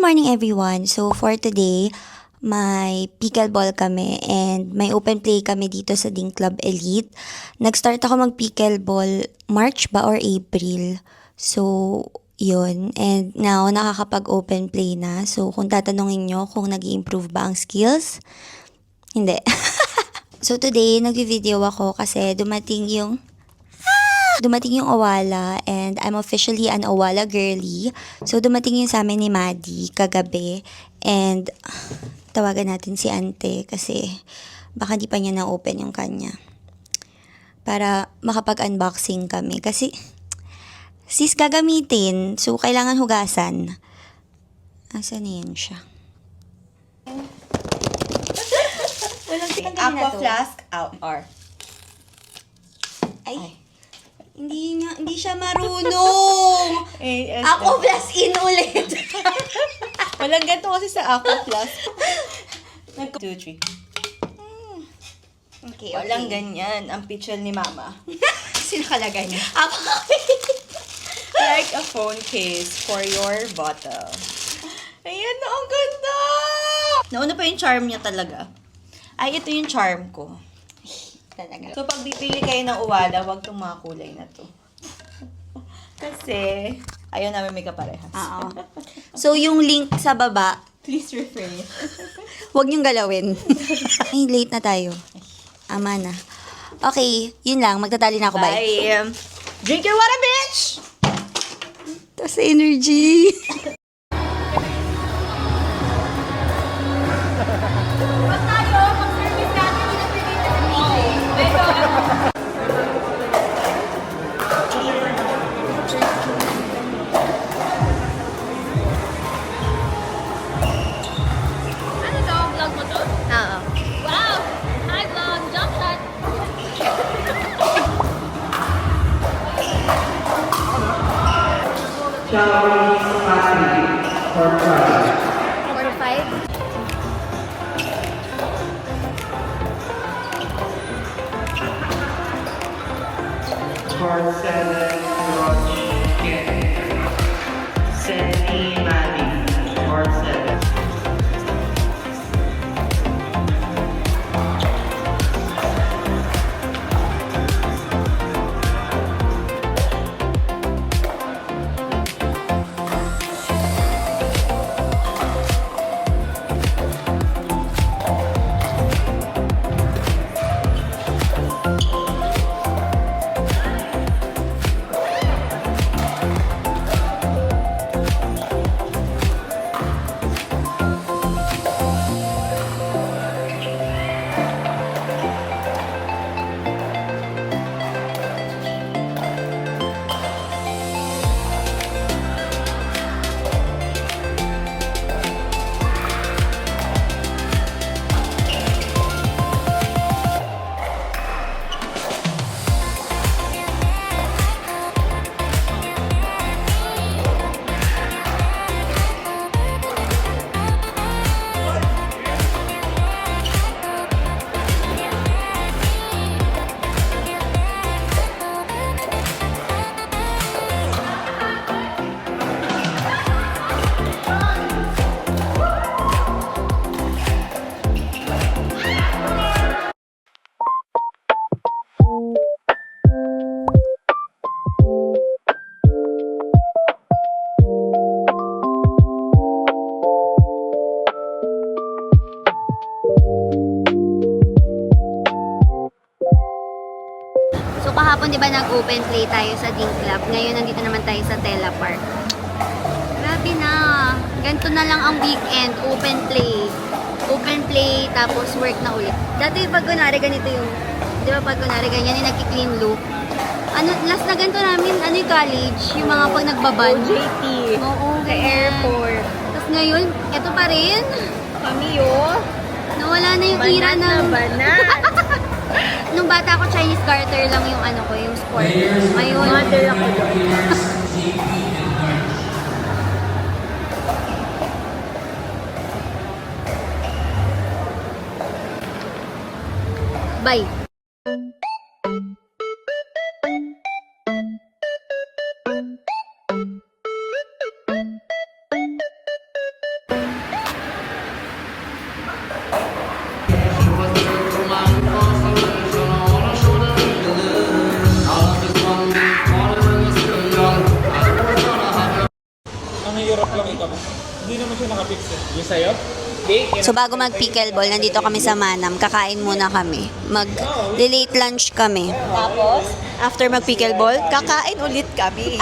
Good morning everyone! So for today, may pickleball kami and may open play kami dito sa Ding Club Elite. Nag-start ako mag-pickleball March ba or April. So yun. And now nakakapag-open play na. So kung tatanungin nyo kung nag-improve ba ang skills, hindi. So today, nag-video ako kasi dumating yung Awala and I'm officially an Awala girly. So dumating yung sa amin ni Maddie kagabi and tawagan natin si Ante kasi baka di pa niya na-open yung kanya. Para makapag-unboxing kami kasi sis gagamitin so kailangan hugasan. Asan na yan siya? Walang Aqua flask out or Ay. Hindi siya marunong. Ako plus in ulit. walang ganito kasi sa aqua flask. 2, 3. Okay, Walang ganyan ang picture ni mama. Sinakalagay niya. Ako. Like a phone case for your bottle. Ayan na, ang ganda! Nauna pa yung charm niya talaga. Ay, ito yung charm ko. Talaga. So, pag bibili kayo ng uwala, wag itong mga kulay na to. Kasi, ayaw namin may kaparehas. Oo. So, yung link sa baba, Please refrain. huwag niyong galawin. Ay, late na tayo. Ama na. Okay, yun lang. Magtatali na ako. Bye. Bye! Drink your water, bitch! Tapos energy. Ano to? Vlog mo to? Oo. Wow! Hi vlog! Jump shot! Or 5. Part 7, Raj Sydney Maddie, Part 7. So kahapon 'di ba nag-open play tayo sa Ding Club. Ngayon nandito naman tayo sa Tela Park. Grabe na. Ganito na lang ang weekend, open play. Open play tapos work na ulit. Dati pag kunwari ganito yung 'di ba pag kunwari ganyan yung nagki-clean loop. Ano last na ganito namin, ano yung college, yung mga pag nagbaban. JT. Oo, Sa ganyan. airport. Tapos ngayon, eto pa rin. Kami yun. Nawala na yung ira ng Banan. nung bata ko Chinese garter lang yung ano ko, yung sport. Ngayon, Mother ako doon. bye. kami. Hindi naman siya nakapix eh. Yung sa'yo? Cake? So bago mag pickleball, nandito kami sa Manam. Kakain muna kami. Mag-late lunch kami. Tapos, after mag-pickleball, kakain ulit kami.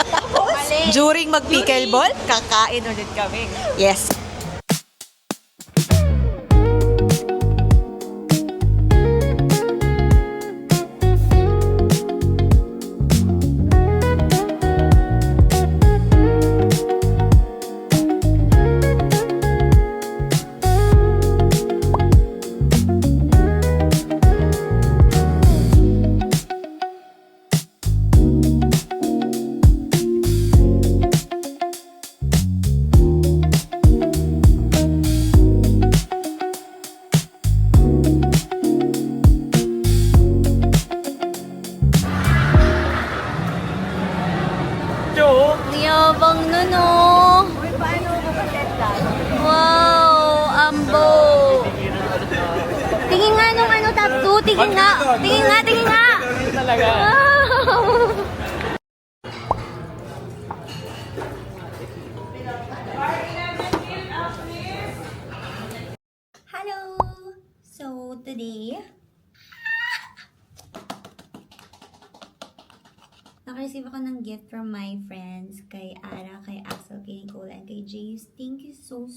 Tapos, during mag-pickleball, kakain ulit kami. Yes. Niyabang nun, oh. Uy, paano mo pa-set that? Wow, ambo. Tingin nga nung ano, top 2. Tingin nga. Tingin nga, tingin nga. Talaga. Wow. Hello. So, today, naka-receive ako ng gift from my friends, kay Ara, kay Axel, kay Nicole, and kay Jace. Thank you so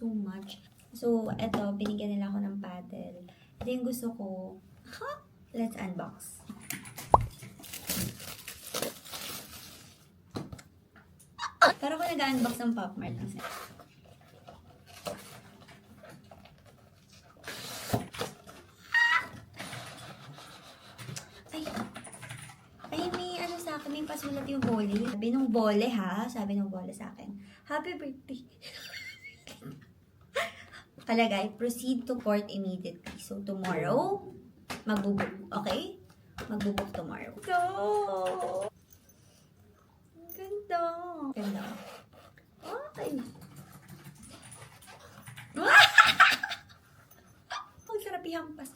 much. So, eto, binigyan nila ako ng paddle. Ito yung gusto ko. Let's unbox. Pero ako nag-unbox ng Pop Mart kasi. Ay, may ano sa akin, may pasulat yung Bole. Sabi nung Bole ha, sabi nung Bole sa akin, Happy birthday. Kalagay, proceed to court immediately. So, tomorrow, magbubuk, okay? Magbubuk tomorrow. So, ang ganda. Ganda. Ay. Ang sarap ihampas.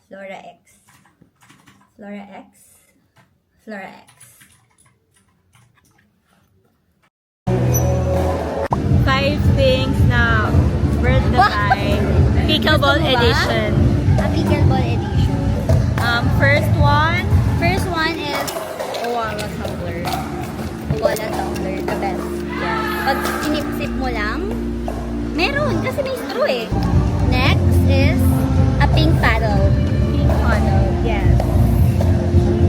Flora X. Flora X. Flora X. 5 things na worth the time. Pickleball Gusto mo ba? edition. A pickleball edition. First one, First one is Owala Tumbler. Owala Tumbler, the best. yes. Pag sinip-sip mo lang, meron kasi may straw eh. Next is a pink paddle. Pink funnel, yes.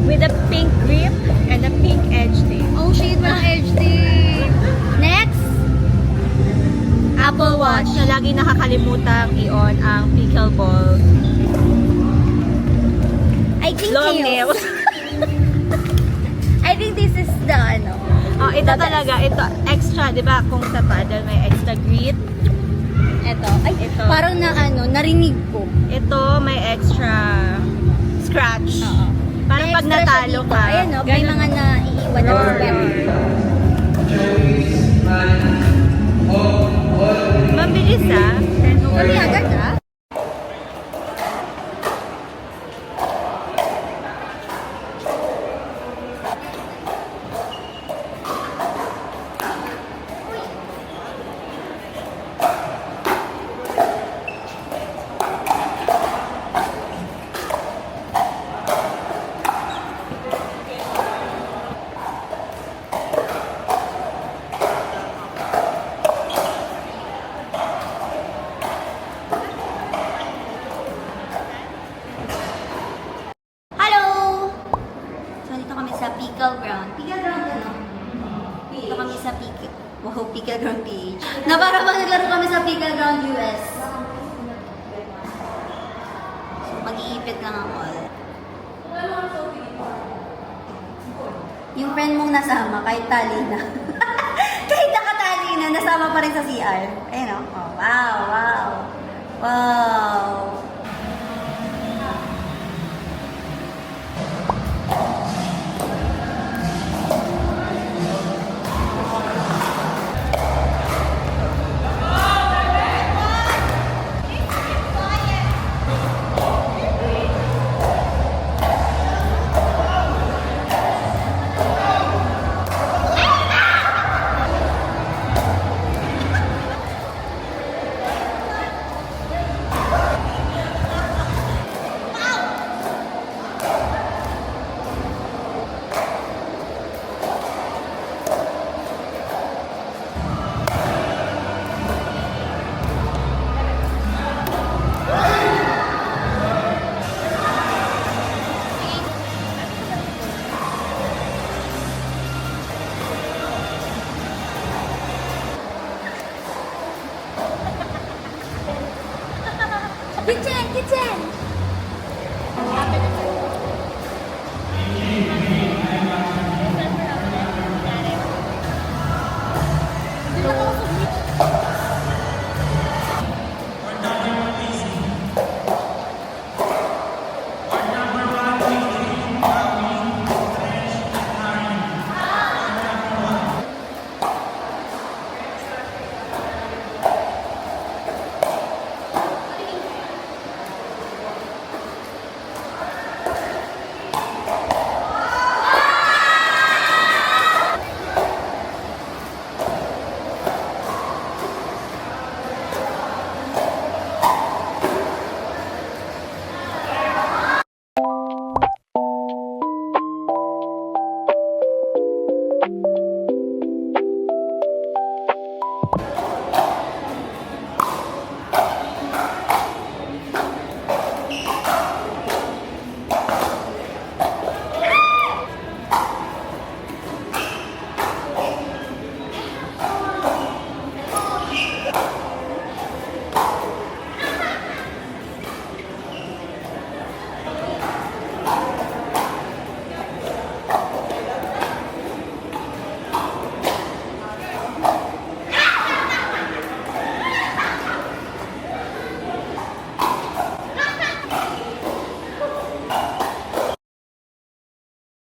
With a pink grip and a pink edge tape. Oh shit, walang edge tape. Next, Apple Watch. Na lagi nakakalimutang i-on ang pickleball. I think Long heels. nails. I think this is the ano. Oh, ito talaga, ito extra, 'di ba? Kung sa paddle may extra grip. Ito. Ay, Ito. parang na ano, narinig ko. Ito may extra scratch. Oo. Parang May pag extra siya natalo dito. ka. Ayan o, may ganun. mga naiiwan na problem. Mabilis ah. 10 over. Kami agad ah. Hello! So, dito kami sa Pickle Ground. Pickle Ground ano? Dito kami sa Pickle. Wow, Pickle Ground PH. Na para ba naglaro kami sa Pickle Ground US? So, mag-iipit lang ako. Yung friend mong nasama, kahit tali na. Kahit nakatali na, nasama pa rin sa CR. Ayun o. Oh, wow, wow. Wow. Kitchen! Kitchen!